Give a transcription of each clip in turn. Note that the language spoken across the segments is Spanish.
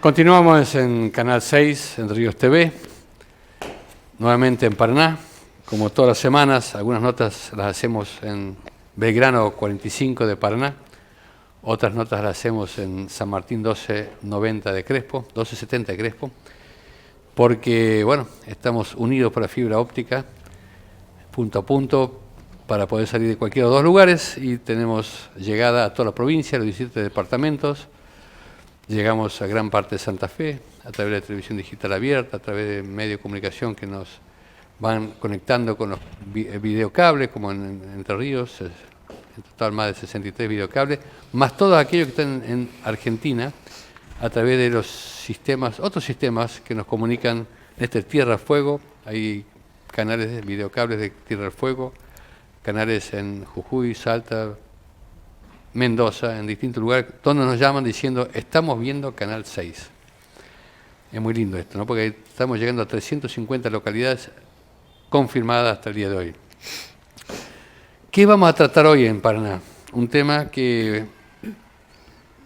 Continuamos en Canal 6, en Ríos TV, nuevamente en Paraná. Como todas las semanas, algunas notas las hacemos en Belgrano 45 de Paraná, otras notas las hacemos en San Martín 1290 de Crespo, 1270 de Crespo, porque, bueno, estamos unidos por la fibra óptica, punto a punto, para poder salir de cualquiera de los dos lugares, y tenemos llegada a toda la provincia, los 17 departamentos. Llegamos a gran parte de Santa Fe, a través de la televisión digital abierta, a través de medios de comunicación que nos van conectando con los videocables, como en Entre Ríos, en total más de 63 videocables, más todos aquellos que están en Argentina, a través de los sistemas, otros sistemas que nos comunican desde Tierra Fuego. Hay canales de videocables de Tierra Fuego, canales en Jujuy, Salta, Mendoza, en distintos lugares, donde nos llaman diciendo, estamos viendo Canal 6. Es muy lindo esto, ¿no? Porque estamos llegando a 350 localidades confirmadas hasta el día de hoy. ¿Qué vamos a tratar hoy en Paraná? Un tema que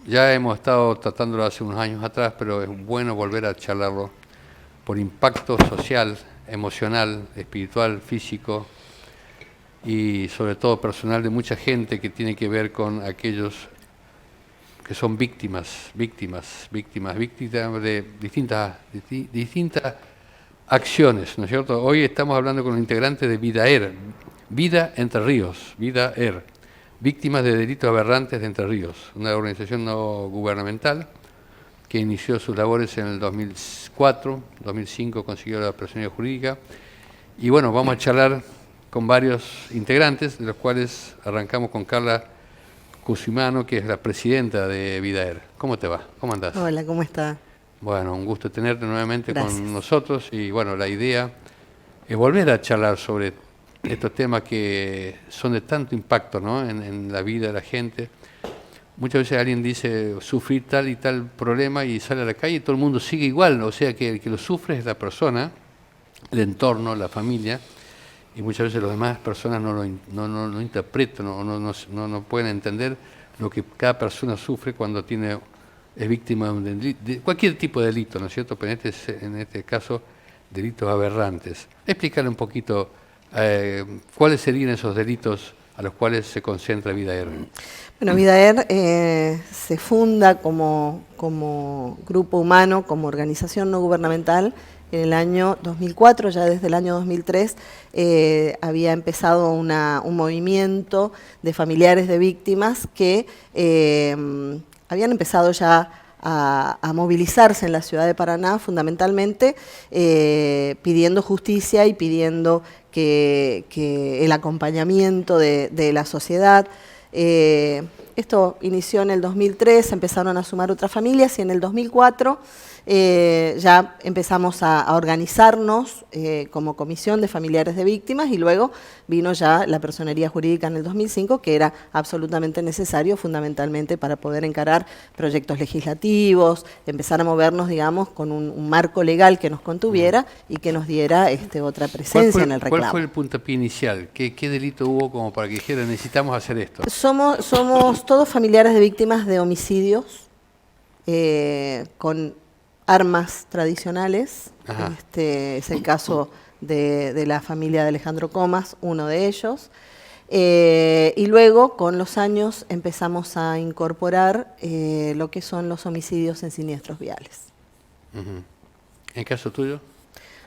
ya hemos estado tratándolo hace unos años atrás, pero es bueno volver a charlarlo por impacto social, emocional, espiritual, físico, y sobre todo personal de mucha gente que tiene que ver con aquellos que son víctimas de distintas acciones, ¿no es cierto? Hoy estamos hablando con los integrantes de VIDAER, Vida Entre Ríos, VIDAER, víctimas de delitos aberrantes de Entre Ríos, una organización no gubernamental que inició sus labores en el 2004, 2005 consiguió la personería jurídica, y bueno, vamos a charlar con varios integrantes, de los cuales arrancamos con Carla Cusimano, que es la presidenta de VIDAER. ¿Cómo te va? ¿Cómo andás? Hola, ¿cómo está? Bueno, un gusto tenerte nuevamente. Gracias. Con nosotros, y bueno, la idea es volver a charlar sobre estos temas que son de tanto impacto, ¿no? en la vida de la gente. Muchas veces alguien dice sufrir tal y tal problema y sale a la calle y todo el mundo sigue igual, ¿no? O sea que el que lo sufre es la persona, el entorno, la familia. Y muchas veces las demás personas no interpretan, no pueden entender lo que cada persona sufre cuando es víctima de cualquier tipo de delito, ¿no es cierto? Pero en este caso, delitos aberrantes. Explícale un poquito cuáles serían esos delitos a los cuales se concentra VIDAER. Bueno, VIDAER se funda como grupo humano, como organización no gubernamental, en el año 2004, ya desde el año 2003, había empezado un movimiento de familiares de víctimas que habían empezado ya a movilizarse en la ciudad de Paraná, fundamentalmente pidiendo justicia y pidiendo que el acompañamiento de la sociedad. Esto inició en el 2003, empezaron a sumar otras familias, y en el 2004 ya empezamos a organizarnos como comisión de familiares de víctimas, y luego vino ya la personería jurídica en el 2005, que era absolutamente necesario, fundamentalmente para poder encarar proyectos legislativos, empezar a movernos, digamos, con un marco legal que nos contuviera y que nos diera otra presencia en el reclamo. ¿Cuál fue el puntapié inicial? ¿Qué delito hubo como para que dijeran necesitamos hacer esto? Somos todos familiares de víctimas de homicidios con armas tradicionales. Es el caso de la familia de Alejandro Comas, uno de ellos. Y luego, con los años, empezamos a incorporar lo que son los homicidios en siniestros viales. ¿En el caso tuyo?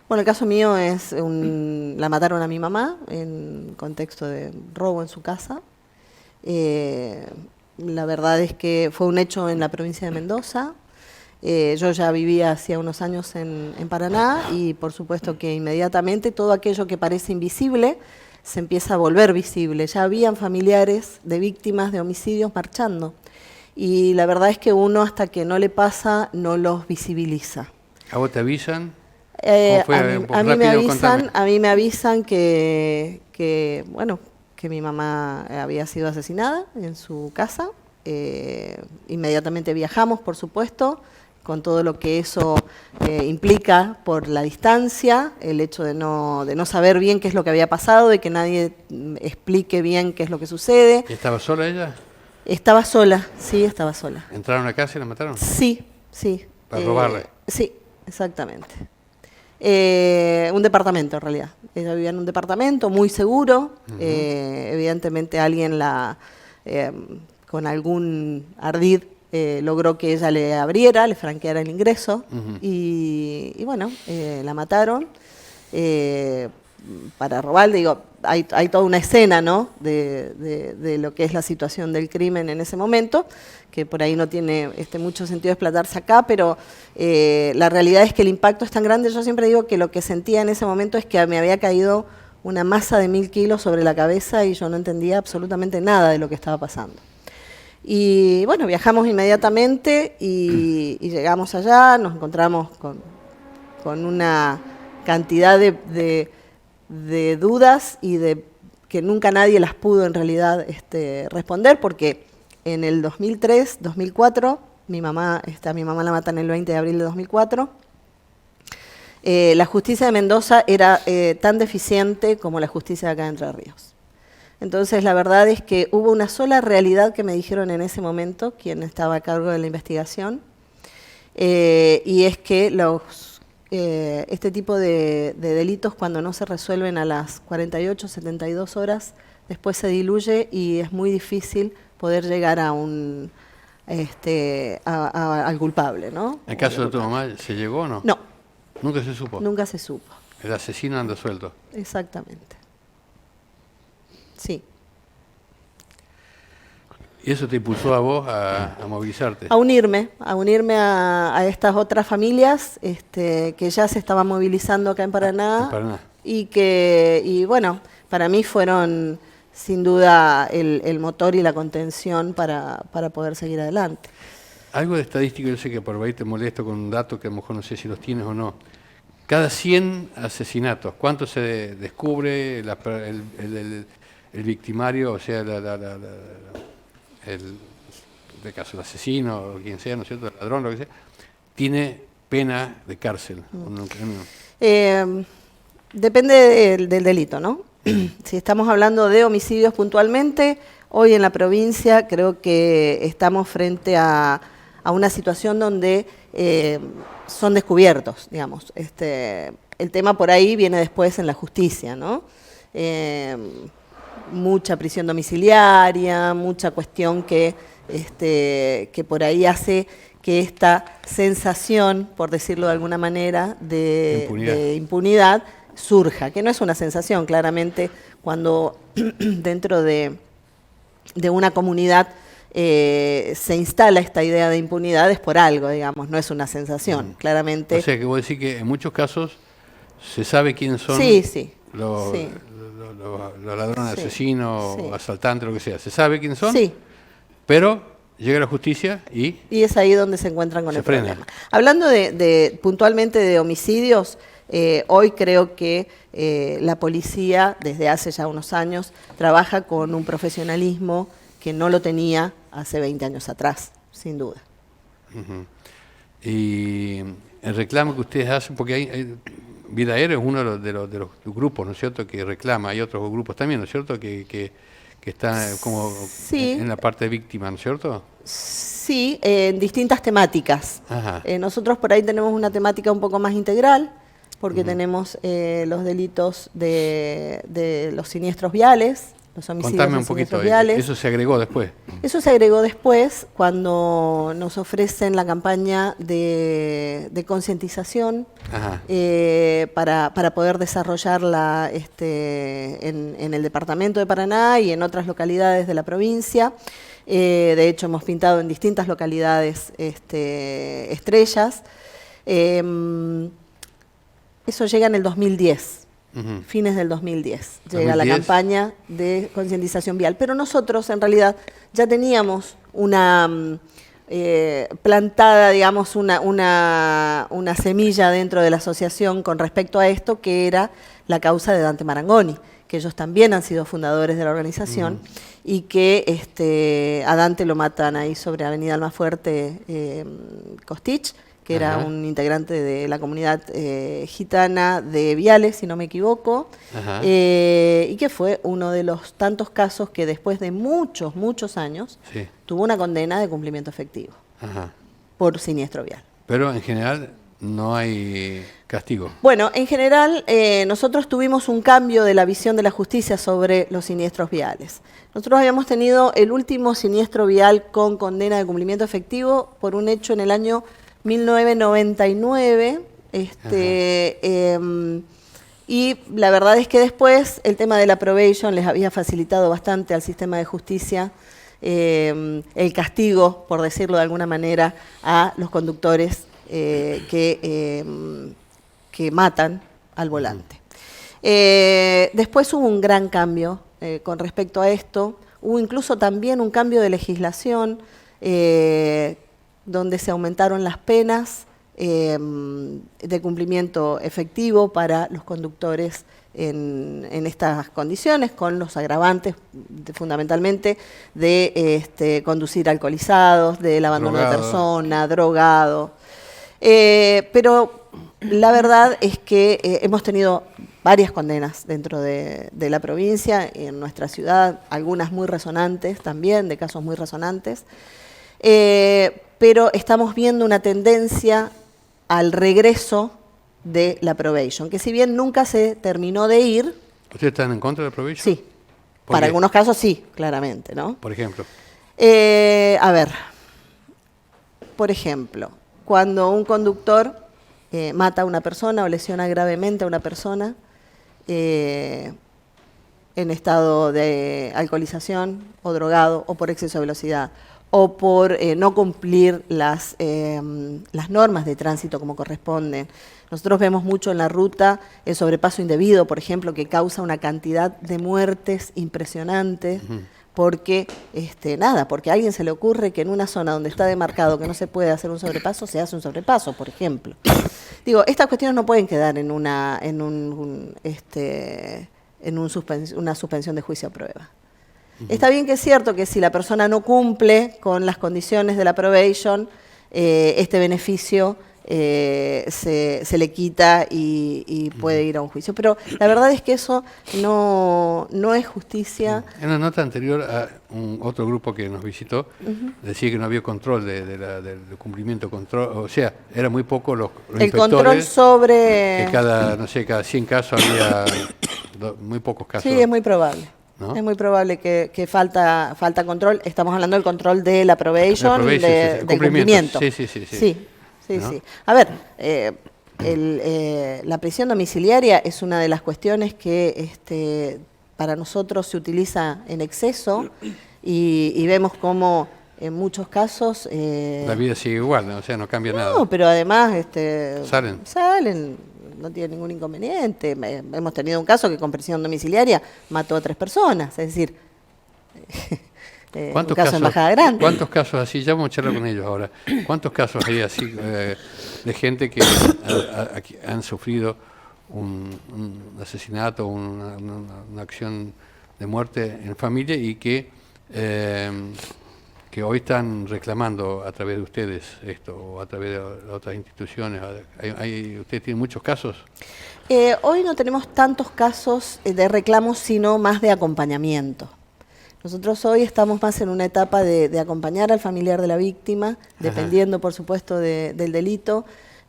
Bueno, el caso mío es la mataron a mi mamá en contexto de robo en su casa. La verdad es que fue un hecho en la provincia de Mendoza. Yo ya vivía hacía unos años en Paraná, y por supuesto que inmediatamente todo aquello que parece invisible se empieza a volver visible. Ya habían familiares de víctimas de homicidios marchando, y la verdad es que uno, hasta que no le pasa, no los visibiliza. ¿A vos te avisan? A mí me avisan que mi mamá había sido asesinada en su casa. Inmediatamente viajamos, por supuesto, con todo lo que eso implica por la distancia, el hecho de no saber bien qué es lo que había pasado, de que nadie explique bien qué es lo que sucede. ¿Estaba sola ella? Estaba sola, sí, estaba sola. ¿Entraron a casa y la mataron? Sí, sí. Para robarle. Sí, exactamente. Un departamento, en realidad. Ella vivía en un departamento muy seguro. Evidentemente alguien con algún ardid logró que ella le abriera, le franqueara el ingreso. Y bueno, la mataron. Para robar, digo, hay toda una escena, ¿no?, de lo que es la situación del crimen en ese momento, que por ahí no tiene mucho sentido explotarse acá, pero la realidad es que el impacto es tan grande. Yo siempre digo que lo que sentía en ese momento es que me había caído una masa de 1000 kilos sobre la cabeza y yo no entendía absolutamente nada de lo que estaba pasando. Y bueno, viajamos inmediatamente y llegamos allá, nos encontramos con una cantidad de dudas y de que nunca nadie las pudo en realidad responder, porque en el 2003, 2004, mi mamá la matan el 20 de abril de 2004, la justicia de Mendoza era tan deficiente como la justicia de acá de Entre Ríos. Entonces la verdad es que hubo una sola realidad que me dijeron en ese momento, quien estaba a cargo de la investigación, y es que este tipo de delitos, cuando no se resuelven a las 48, 72 horas, después se diluye y es muy difícil poder llegar a al culpable, ¿no? ¿En el caso de tu mamá se llegó o no? No. ¿Nunca se supo? Nunca se supo. El asesino anda suelto. Exactamente. Sí. ¿Y eso te impulsó a vos a movilizarte? A unirme a estas otras familias que ya se estaban movilizando acá en Paraná. Y bueno, para mí fueron sin duda el motor y la contención para poder seguir adelante. Algo de estadístico, yo sé que por ahí te molesto con un dato que a lo mejor no sé si los tienes o no. Cada 100 asesinatos, ¿cuánto se descubre el victimario, o sea, de caso el asesino o quien sea, ¿no es cierto?, el ladrón, lo que sea, tiene pena de cárcel? Depende del delito, ¿no? Si estamos hablando de homicidios puntualmente, hoy en la provincia creo que estamos frente a una situación donde son descubiertos, digamos. El tema por ahí viene después en la justicia, ¿no? Mucha prisión domiciliaria, mucha cuestión que por ahí hace que esta sensación, por decirlo de alguna manera, de impunidad surja, que no es una sensación, claramente, cuando dentro de una comunidad se instala esta idea de impunidad es por algo, digamos, no es una sensación, claramente. O sea, que vos decís que en muchos casos se sabe quiénes son los ladrones, asesinos, asaltantes, lo que sea. Se sabe quiénes son, pero llega la justicia y es ahí donde se encuentran con el problema. Hablando puntualmente de homicidios, hoy creo que la policía, desde hace ya unos años, trabaja con un profesionalismo que no lo tenía hace 20 años atrás, sin duda. Y el reclamo que ustedes hacen, porque hay Vida Aérea es uno de los grupos, ¿no es cierto?, que reclama. Hay otros grupos también, ¿no es cierto?, que están como en la parte de víctima, ¿no es cierto? Sí, en distintas temáticas. Nosotros por ahí tenemos una temática un poco más integral, porque tenemos los delitos de los siniestros viales, los homicidios. Contame un poquito, ¿eso se agregó después? Eso se agregó después cuando nos ofrecen la campaña de concientización para poder desarrollarla en el departamento de Paraná y en otras localidades de la provincia. De hecho, hemos pintado en distintas localidades estrellas. Eso llega en el 2010. Fines del 2010 llega la campaña de concientización vial, pero nosotros en realidad ya teníamos una plantada, digamos, una semilla dentro de la asociación con respecto a esto, que era la causa de Dante Marangoni, que ellos también han sido fundadores de la organización y que a Dante lo matan ahí sobre Avenida Almafuerte, Costich, que era un integrante de la comunidad gitana de Viales, si no me equivoco, y que fue uno de los tantos casos que después de muchos años tuvo una condena de cumplimiento efectivo por siniestro vial. Pero en general no hay castigo. Bueno, en general nosotros tuvimos un cambio de la visión de la justicia sobre los siniestros viales. Nosotros habíamos tenido el último siniestro vial con condena de cumplimiento efectivo por un hecho en el año 1999. Y la verdad es que después el tema de la probation les había facilitado bastante al sistema de justicia el castigo, por decirlo de alguna manera, a los conductores que matan al volante. Después hubo un gran cambio con respecto a esto. Hubo incluso también un cambio de legislación donde se aumentaron las penas de cumplimiento efectivo para los conductores en estas condiciones, con los agravantes fundamentalmente de conducir alcoholizados, del abandono de persona, drogado. Pero la verdad es que hemos tenido varias condenas dentro de la provincia, en nuestra ciudad, algunas muy resonantes también, de casos muy resonantes, pero estamos viendo una tendencia al regreso de la probation, que si bien nunca se terminó de ir... ¿Ustedes están en contra de la probation? Sí, para algunos casos sí, claramente, ¿no? Por ejemplo. A ver, por ejemplo, cuando un conductor mata a una persona o lesiona gravemente a una persona en estado de alcoholización o drogado o por exceso de velocidad o por no cumplir las normas de tránsito como corresponden. Nosotros vemos mucho en la ruta el sobrepaso indebido, por ejemplo, que causa una cantidad de muertes impresionante, porque porque a alguien se le ocurre que en una zona donde está demarcado que no se puede hacer un sobrepaso, se hace un sobrepaso, por ejemplo. Digo, estas cuestiones no pueden quedar en una suspensión de juicio a prueba. Está bien que es cierto que si la persona no cumple con las condiciones de la probation, este beneficio se le quita y puede ir a un juicio. Pero la verdad es que eso no es justicia. En una nota anterior a otro grupo que nos visitó, decía que no había control del cumplimiento, o sea, era muy poco los el inspectores. Control sobre... Que cada 100 casos había muy pocos casos. Sí, es muy probable. ¿No? Es muy probable que falta control. Estamos hablando del control de la probation, del cumplimiento. Sí. ¿No? Sí. A ver, la prisión domiciliaria es una de las cuestiones que para nosotros se utiliza en exceso y vemos cómo en muchos casos... la vida sigue igual, ¿no? O sea, no cambia nada. No, pero además Salen. No tiene ningún inconveniente. Hemos tenido un caso que con prisión domiciliaria mató a 3 personas, es decir, un caso en Bajada Grande. ¿Cuántos casos así? Ya vamos a charlar con ellos ahora. ¿Cuántos casos hay así de gente que han sufrido un asesinato, una acción de muerte en familia y que hoy están reclamando a través de ustedes esto, o a través de otras instituciones? ¿Ustedes tienen muchos casos? Hoy no tenemos tantos casos de reclamos, sino más de acompañamiento. Nosotros hoy estamos más en una etapa de acompañar al familiar de la víctima, dependiendo, por supuesto, del delito,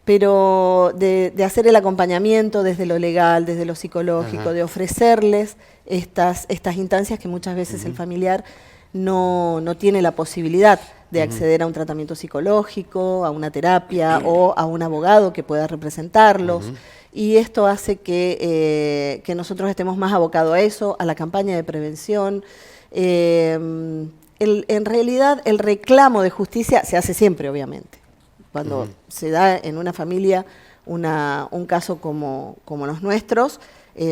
pero de hacer el acompañamiento desde lo legal, desde lo psicológico, de ofrecerles estas instancias que muchas veces el familiar no tiene la posibilidad de acceder a un tratamiento psicológico, a una terapia o a un abogado que pueda representarlos. Y esto hace que nosotros estemos más abocados a eso, a la campaña de prevención. En realidad el reclamo de justicia se hace siempre, obviamente. Cuando se da en una familia un caso como los nuestros,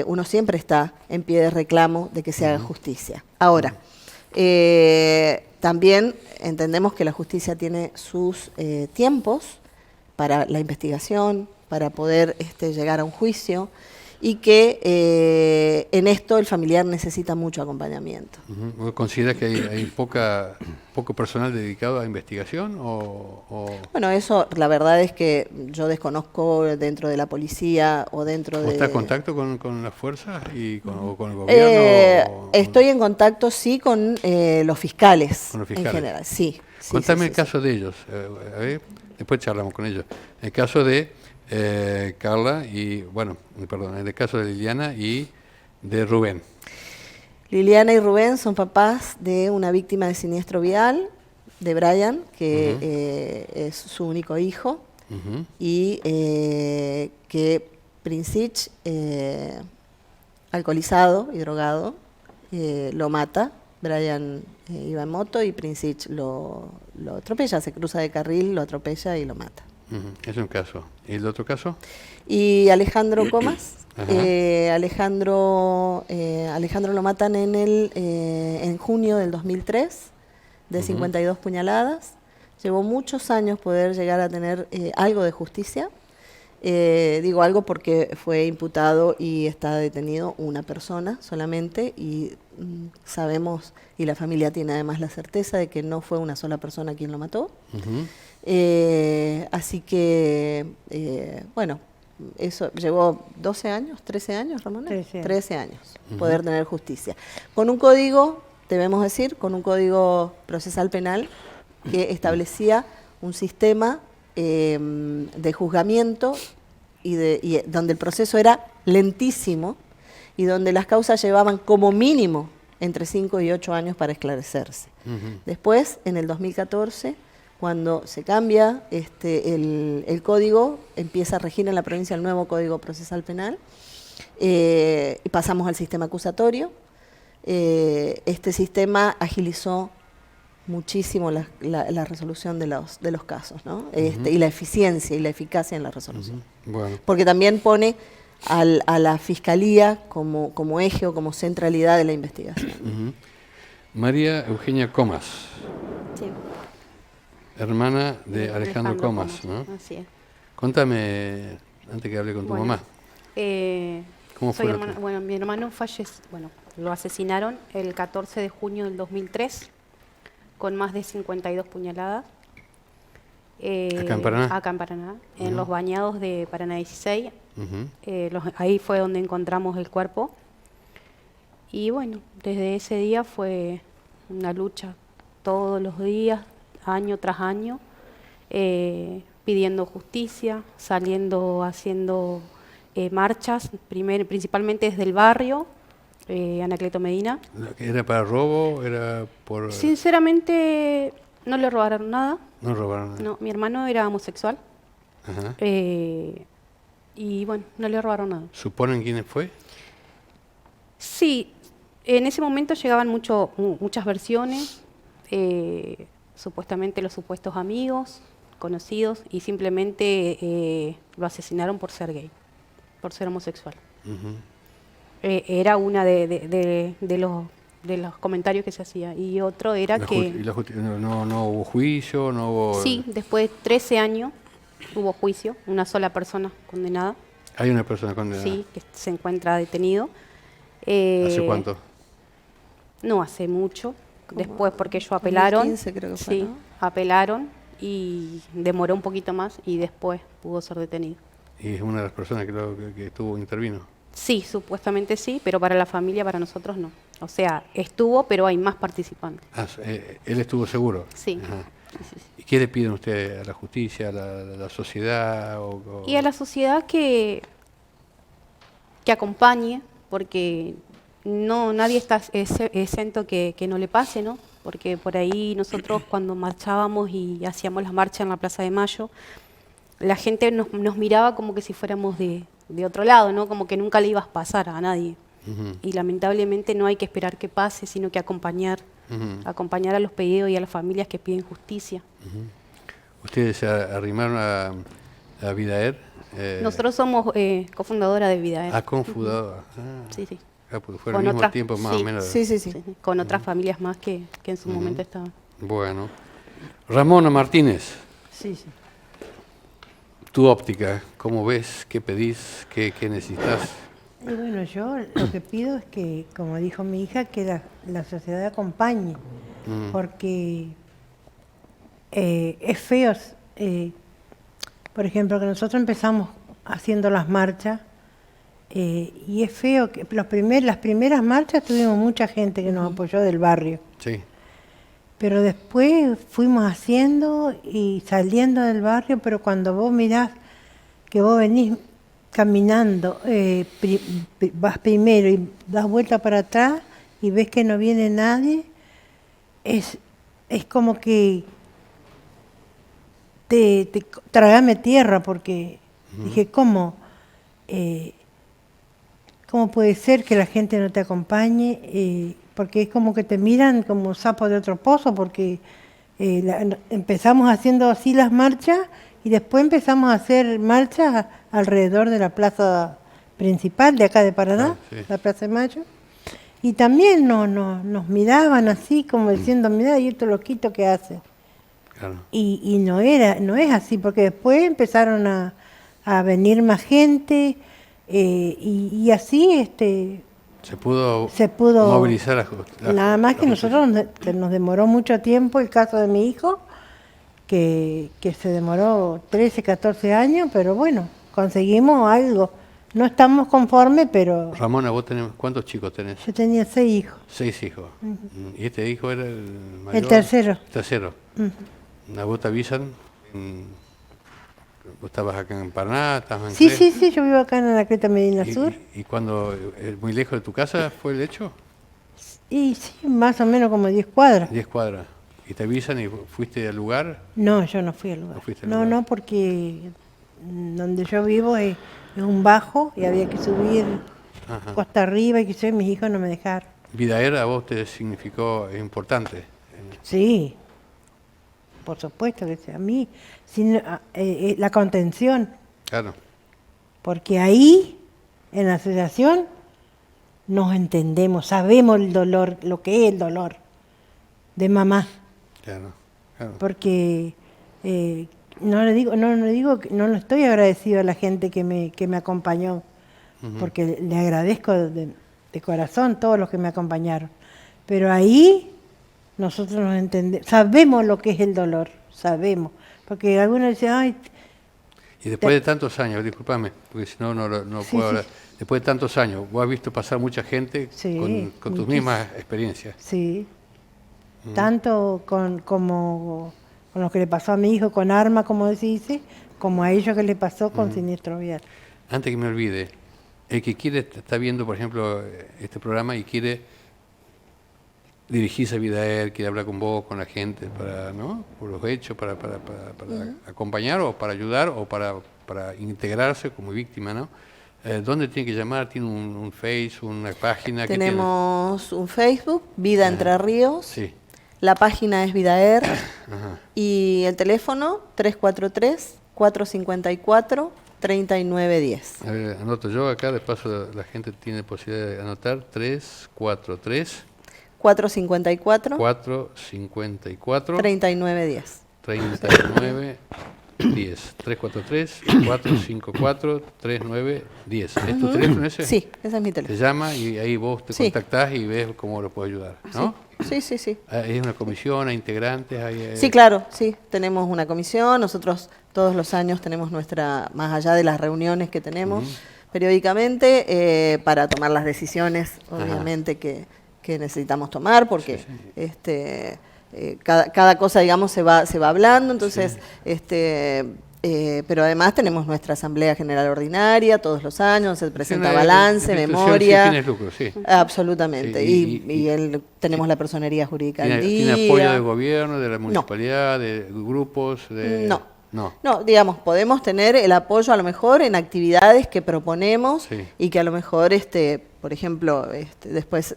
uno siempre está en pie de reclamo de que se haga justicia. Ahora, también entendemos que la justicia tiene sus tiempos para la investigación, para poder llegar a un juicio, y que en esto el familiar necesita mucho acompañamiento. ¿Considera que hay poco personal dedicado a investigación? Bueno, eso la verdad es que yo desconozco dentro de la policía o dentro de... ¿Está en contacto con las fuerzas o con el gobierno? Estoy en contacto, sí, con los fiscales. ¿Con los fiscales? En general, sí. Contame el caso de ellos. después charlamos con ellos. En el caso de Carla y, bueno, perdón, en el caso de Liliana y de Rubén. Liliana y Rubén son papás de una víctima de siniestro vial, de Brian, que es su único hijo, y que Princich, alcoholizado y drogado, lo mata. Brian iba en moto y Princich lo atropella, se cruza de carril, lo atropella y lo mata. Es un caso. ¿Y el otro caso? Y Alejandro Comas. Alejandro lo matan en junio del 2003, de 52 puñaladas. Llevó muchos años poder llegar a tener algo de justicia. Digo algo porque fue imputado y está detenido una persona solamente, y sabemos, y la familia tiene además la certeza de que no fue una sola persona quien lo mató. Así que, bueno, eso llevó 12 años, 13 años, Ramona. 13 años, poder tener justicia. Con un código, debemos decir, con un código procesal penal que establecía un sistema de juzgamiento y donde el proceso era lentísimo y donde las causas llevaban como mínimo entre 5 y 8 años para esclarecerse. Después, en el 2014, cuando se cambia el código, empieza a regir en la provincia el nuevo Código Procesal Penal, y pasamos al sistema acusatorio. Este sistema agilizó muchísimo la resolución de los casos, ¿no? Y la eficiencia y la eficacia en la resolución. Bueno. Porque también pone a la Fiscalía como eje o como centralidad de la investigación. María Eugenia Comas. Sí. Hermana de Alejandro Comas, ¿no? Así es. Contame, antes que hable con tu mamá. ¿Cómo fue? Bueno, mi hermano falleció, lo asesinaron el 14 de junio del 2003 con más de 52 puñaladas. ¿Acá en Paraná? Acá en Paraná, en los bañados de Paraná 16. Ahí fue donde encontramos el cuerpo. Y bueno, desde ese día fue una lucha todos los días, año tras año, pidiendo justicia, saliendo, haciendo marchas, principalmente desde el barrio, Anacleto Medina. ¿Era para robo? ¿Era por...? Sinceramente, no le robaron nada. No robaron nada. No, mi hermano era homosexual. Y bueno, no le robaron nada. ¿Suponen quién fue? Sí, en ese momento llegaban muchas versiones, supuestamente los supuestos amigos, conocidos, y simplemente lo asesinaron por ser gay, por ser homosexual. Era una de los comentarios que se hacía. Y otro era que... no hubo juicio, no hubo... Sí, después de 13 años hubo juicio, una sola persona condenada. ¿Hay una persona condenada? Sí, que se encuentra detenido. ¿Hace cuánto? No hace mucho. Después porque ellos apelaron. 2015 creo que fue, sí, ¿no? apelaron y demoró un poquito más y después pudo ser detenido. ¿Y es una de las personas que intervino? Sí, supuestamente sí, pero para la familia, para nosotros no. O sea, estuvo, pero hay más participantes. ¿Él estuvo seguro? Sí. ¿Y qué le piden ustedes a la justicia, a la sociedad? Y a la sociedad que acompañe, porque nadie está exento que no le pase, ¿no? Porque por ahí nosotros cuando marchábamos y hacíamos las marchas en la Plaza de Mayo, la gente nos miraba como que si fuéramos de otro lado, ¿no? Como que nunca le ibas a pasar a nadie. Y lamentablemente no hay que esperar que pase, sino que acompañar a los pedidos y a las familias que piden justicia. ¿Ustedes se arrimaron a Vidaer? Nosotros somos cofundadora de Vidaer. Cofundadora. Sí, sí. Porque fue al mismo tiempo más o menos. Sí. Con otras familias más que en su momento estaban. Bueno. Ramona Martínez. Sí. Tu óptica, ¿cómo ves? ¿Qué pedís? ¿Qué necesitas? Y bueno, yo lo que pido es que, como dijo mi hija, que la sociedad acompañe, porque es feo, por ejemplo, que nosotros empezamos haciendo las marchas, y es feo que las primeras marchas tuvimos mucha gente que nos apoyó del barrio. Sí. Pero después fuimos haciendo y saliendo del barrio, pero cuando vos mirás que vos venís caminando, vas primero y das vuelta para atrás y ves que no viene nadie, es como que te tragame tierra, porque dije, ¿cómo puede ser que la gente no te acompañe? Porque es como que te miran como sapo de otro pozo, porque empezamos haciendo así las marchas y después empezamos a hacer marchas alrededor de la plaza principal de acá de Paraná, la Plaza de Mayo, y también nos miraban así como diciendo, mirá, ¿y esto loquito que hace? Claro. Y no es así, porque después empezaron a venir más gente, y así Se pudo movilizar nada más que nosotros nos demoró mucho tiempo el caso de mi hijo, que se demoró 13, 14 años, pero bueno, conseguimos algo. No estamos conformes, pero... Ramona, ¿vos cuántos chicos tenés? Yo tenía 6 hijos. 6 hijos. ¿Y este hijo era el mayor? El tercero. El tercero. ¿A vos te avisan? ¿Vos estabas acá en Paraná? ¿Estabas en Sí, Clé? sí, yo vivo acá en la Creta Medina Sur. ¿Y cuando muy lejos de tu casa fue el hecho? Y sí, más o menos como 10 cuadras. 10 cuadras. ¿Y te avisan y fuiste al lugar? No, yo no fui al lugar. ¿No fuiste al lugar? No, porque donde yo vivo es un bajo y había que subir costa arriba y que yo y mis hijos no me dejaron. Vidaer a vos te significó importante. Sí, por supuesto que sí. A mí, la contención, Claro. porque ahí, en la asociación, nos entendemos, sabemos el dolor, lo que es el dolor de mamá. Claro. Porque no estoy agradecido a la gente que me acompañó, porque le agradezco de corazón todos los que me acompañaron. Pero ahí nosotros nos entendemos, sabemos lo que es el dolor, sabemos. Porque algunos dicen, ay... Y después de tantos años, discúlpame, porque si no, no Sí, puedo hablar. sí. Después de tantos años, vos has visto pasar mucha gente Sí, con tus mismas experiencias. Sí, tanto como con lo que le pasó a mi hijo con arma, como dice, como a ellos que le pasó con siniestro vial. Antes que me olvide, el que está viendo, por ejemplo, este programa y quiere dirigirse a Vidaer, quiere hablar con vos, con la gente, ¿no? Por los hechos, para acompañar o para ayudar o para integrarse como víctima, ¿no? ¿Dónde tiene que llamar? ¿Tiene un Face, una página? Tenemos un Facebook, Vida Entre Ríos. Sí. La página es Vidaer. Y el teléfono 343-454-3910. A ver, anoto yo acá, de paso la gente tiene posibilidad de anotar. 343 454 454 3910. 3910. 343 454 3910. ¿Es tu teléfono ese? Sí, ese es mi Te teléfono. llama y ahí vos te contactás y ves cómo lo puedo ayudar, ¿no? Sí. ¿Es una comisión, hay integrantes? Sí, claro, sí. Tenemos una comisión. Nosotros todos los años tenemos más allá de las reuniones que tenemos periódicamente, para tomar las decisiones, obviamente, que necesitamos tomar, porque cada cosa, digamos, se va hablando. Entonces, pero además tenemos nuestra Asamblea General Ordinaria todos los años, se presenta balance, memoria. Sin fines de lucro, sí. Absolutamente. Sí, tenemos la personería jurídica al ¿Tiene día. apoyo del gobierno, de la municipalidad, de grupos? No. No, digamos, podemos tener el apoyo a lo mejor en actividades que proponemos y que a lo mejor, por ejemplo, después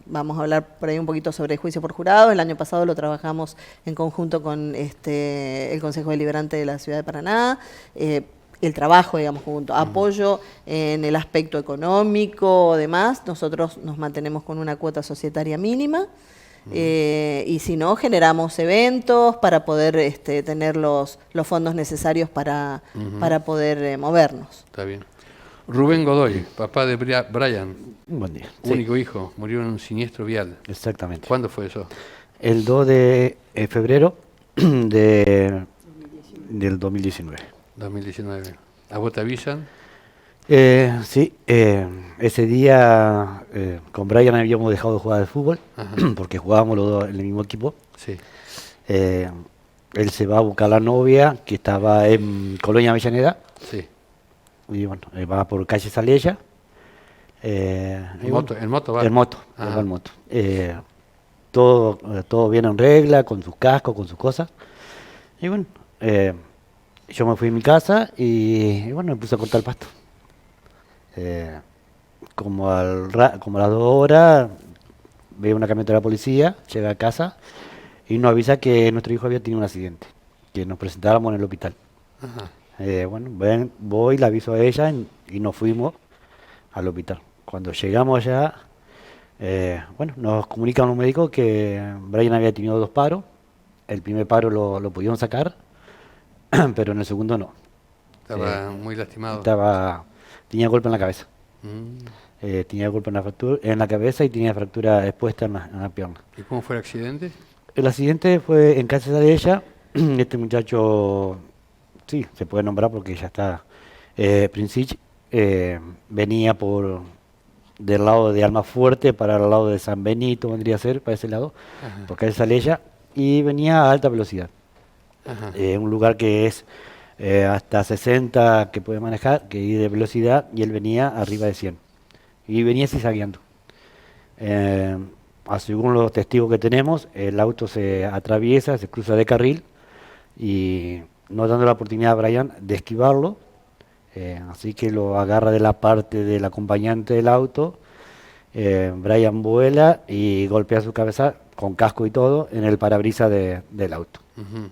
vamos a hablar por ahí un poquito sobre el juicio por jurado. El año pasado lo trabajamos en conjunto con el Consejo Deliberante de la Ciudad de Paraná. El trabajo, digamos, junto, apoyo en el aspecto económico o demás. Nosotros nos mantenemos con una cuota societaria mínima. Y si no, generamos eventos para poder tener los fondos necesarios para poder movernos. Está bien. Rubén Godoy, papá de Brian, Un buen día. único hijo, murió en un siniestro vial. Exactamente. ¿Cuándo fue eso? El 2 de febrero del 2019. 2019. ¿A vos te avisan? Sí, ese día con Brian habíamos dejado de jugar al fútbol Ajá. porque jugábamos los dos en el mismo equipo. Sí. Eh, Él se va a buscar a la novia que estaba en Colonia Avellaneda Sí. y bueno, va por calle Salella. Y En bueno, moto va. en moto, Ajá. él va en moto. Todo bien en regla, con sus cascos, con sus cosas. Y bueno, yo me fui a mi casa y bueno, me puse a cortar el pasto. Eh, como a las 2 horas, veo una camioneta de la policía, llega a casa y nos avisa que nuestro hijo había tenido un accidente, que nos presentáramos en el hospital. Ajá. Bueno, voy, le aviso a ella y nos fuimos al hospital. Cuando llegamos allá, bueno, nos comunican los médicos que Brian había tenido 2 paros. El primer paro lo pudieron sacar, pero en el segundo no. Estaba muy lastimado. Tenía golpe en la cabeza. Mm. Tenía golpe en la cabeza y tenía fractura expuesta en la pierna. ¿Y cómo fue el accidente? El accidente fue en casa de ella. Este muchacho, sí, se puede nombrar porque ya está. Princich venía del lado de Almafuerte para el lado de San Benito, vendría a ser, para ese lado, Ajá. por calle Salella, y venía a alta velocidad. Ajá. Un lugar que es hasta 60 que puede manejar, que ir de velocidad, y él venía arriba de 100. Y venía zigzagueando. Según los testigos que tenemos, el auto se atraviesa, se cruza de carril, y no dando la oportunidad a Brian de esquivarlo, así que lo agarra de la parte del acompañante del auto. Brian vuela y golpea su cabeza con casco y todo en el parabrisas del auto. Ujú.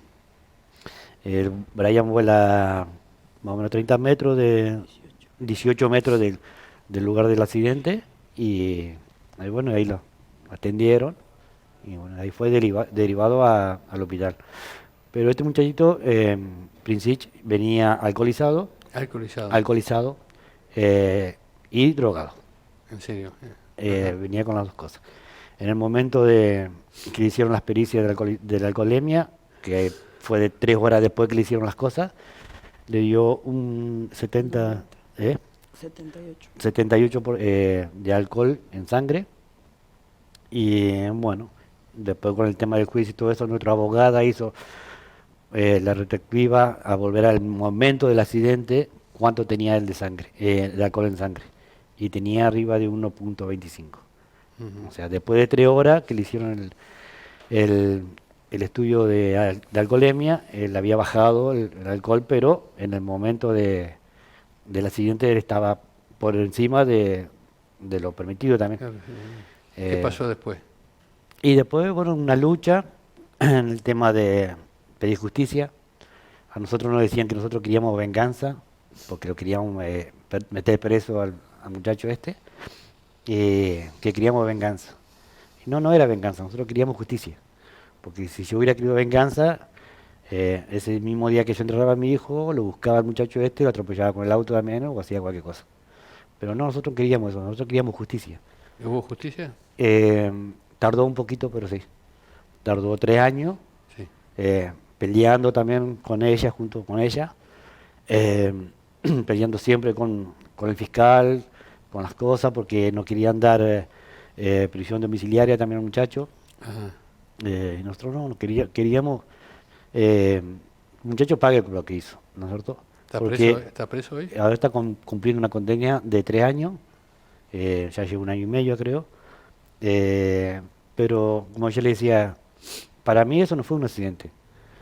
Brian vuela más o menos 30 metros, 18 metros del lugar del accidente, y ahí, bueno, ahí lo atendieron y bueno, ahí fue derivado al hospital. Pero este muchachito, Princich, venía Alcoholizado. y drogado. En serio. Venía con las dos cosas. En el momento que le hicieron las pericias de la alcoholemia, que fue de 3 horas después que le hicieron las cosas, le dio un 78 de alcohol en sangre. Y bueno, después con el tema del juicio y todo eso, nuestra abogada hizo la retrospectiva a volver al momento del accidente, cuánto tenía él de sangre, de alcohol en sangre. Y tenía arriba de 1.25. Ujú. O sea, después de 3 horas que le hicieron el estudio de alcoholemia, él había bajado el alcohol, pero en el momento del accidente él estaba por encima de lo permitido también. Claro, sí. ¿Qué Eh, pasó después? Y después, bueno, una lucha en el tema de pedir justicia. A nosotros nos decían que nosotros queríamos venganza, porque lo queríamos meter preso al muchacho este, que queríamos venganza. Y no era venganza, nosotros queríamos justicia. Porque si yo hubiera querido venganza, ese mismo día que yo enterraba a mi hijo, lo buscaba al muchacho este, lo atropellaba con el auto también o hacía cualquier cosa. Pero no, nosotros queríamos eso, nosotros queríamos justicia. ¿Hubo justicia? Tardó un poquito, pero sí. Tardó 3 años, Sí. peleando también con ella, junto con ella, eh, peleando siempre con el fiscal, con las cosas, porque no querían dar prisión domiciliaria también al muchacho. Ajá. Y nosotros no queríamos el muchacho pague por lo que hizo, ¿no es cierto? Porque ¿Está preso hoy? ahora está cumpliendo una condena de 3 años, ya lleva 1 año y medio creo, pero como yo le decía, para mí eso no fue un accidente,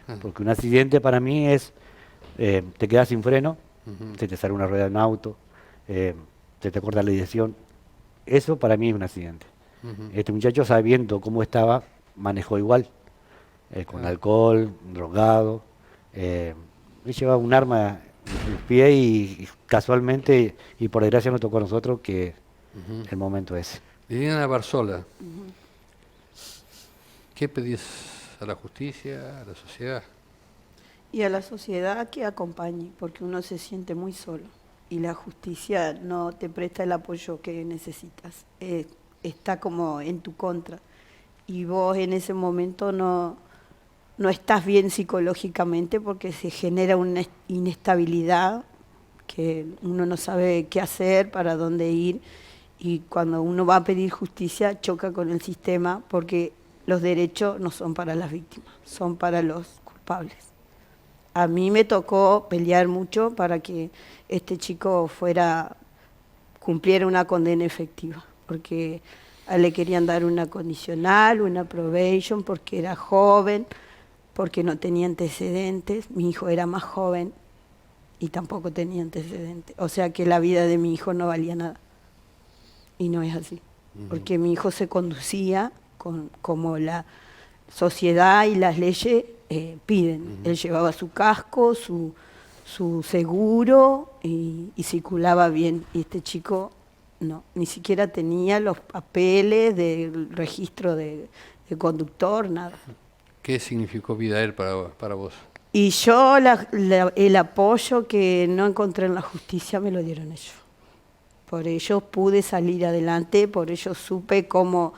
Ah. porque un accidente para mí es, te quedas sin freno, Ujú. se te sale una rueda de un auto, se te corta la dirección, eso para mí es un accidente. Ujú. Este muchacho, sabiendo cómo estaba, manejó igual, con Claro. alcohol, drogado. Él llevaba un arma en los pies y casualmente, y por desgracia nos tocó a nosotros que Ujú. el momento ese. Liliana Barzola, ¿qué pedís a la justicia, a la sociedad? Y a la sociedad que acompañe, porque uno se siente muy solo y la justicia no te presta el apoyo que necesitas. Está como en tu contra y vos en ese momento no estás bien psicológicamente porque se genera una inestabilidad que uno no sabe qué hacer, para dónde ir, y cuando uno va a pedir justicia choca con el sistema porque los derechos no son para las víctimas, son para los culpables. A mí me tocó pelear mucho para que este chico cumpliera una condena efectiva, porque a él le querían dar una condicional, una probation, porque era joven, porque no tenía antecedentes. Mi hijo era más joven y tampoco tenía antecedentes. O sea que la vida de mi hijo no valía nada. Y no es así, porque mi hijo se conducía como la sociedad y las leyes piden. Él llevaba su casco, su seguro y circulaba bien. Y este chico no, ni siquiera tenía los papeles del registro de conductor, nada. ¿Qué significó Vidaer para vos? Y yo el apoyo que no encontré en la justicia me lo dieron ellos. Por ellos pude salir adelante, por ellos supe cómo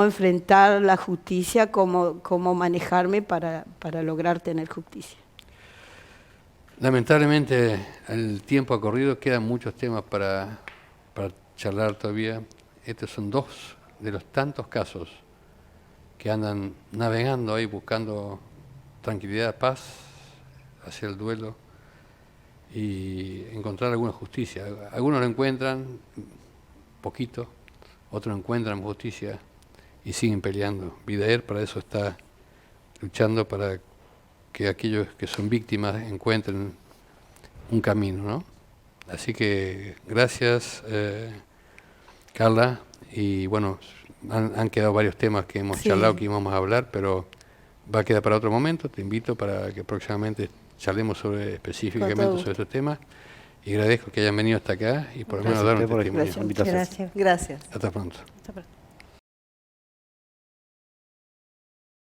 enfrentar la justicia, cómo manejarme para lograr tener justicia. Lamentablemente el tiempo ha corrido, quedan muchos temas para charlar todavía. Estos son 2 de los tantos casos que andan navegando ahí buscando tranquilidad, paz, hacia el duelo y encontrar alguna justicia. Algunos lo encuentran, poquito, otros encuentran justicia y siguen peleando. Vidaer para eso está luchando, para que aquellos que son víctimas encuentren un camino, ¿no? Así que gracias, Carla, y bueno, han quedado varios temas que hemos charlado, que íbamos a hablar, pero va a quedar para otro momento. Te invito para que próximamente charlemos específicamente sobre estos temas, y agradezco que hayan venido hasta acá y por lo menos darnos este tiempo. Gracias. Hasta pronto. Hasta pronto.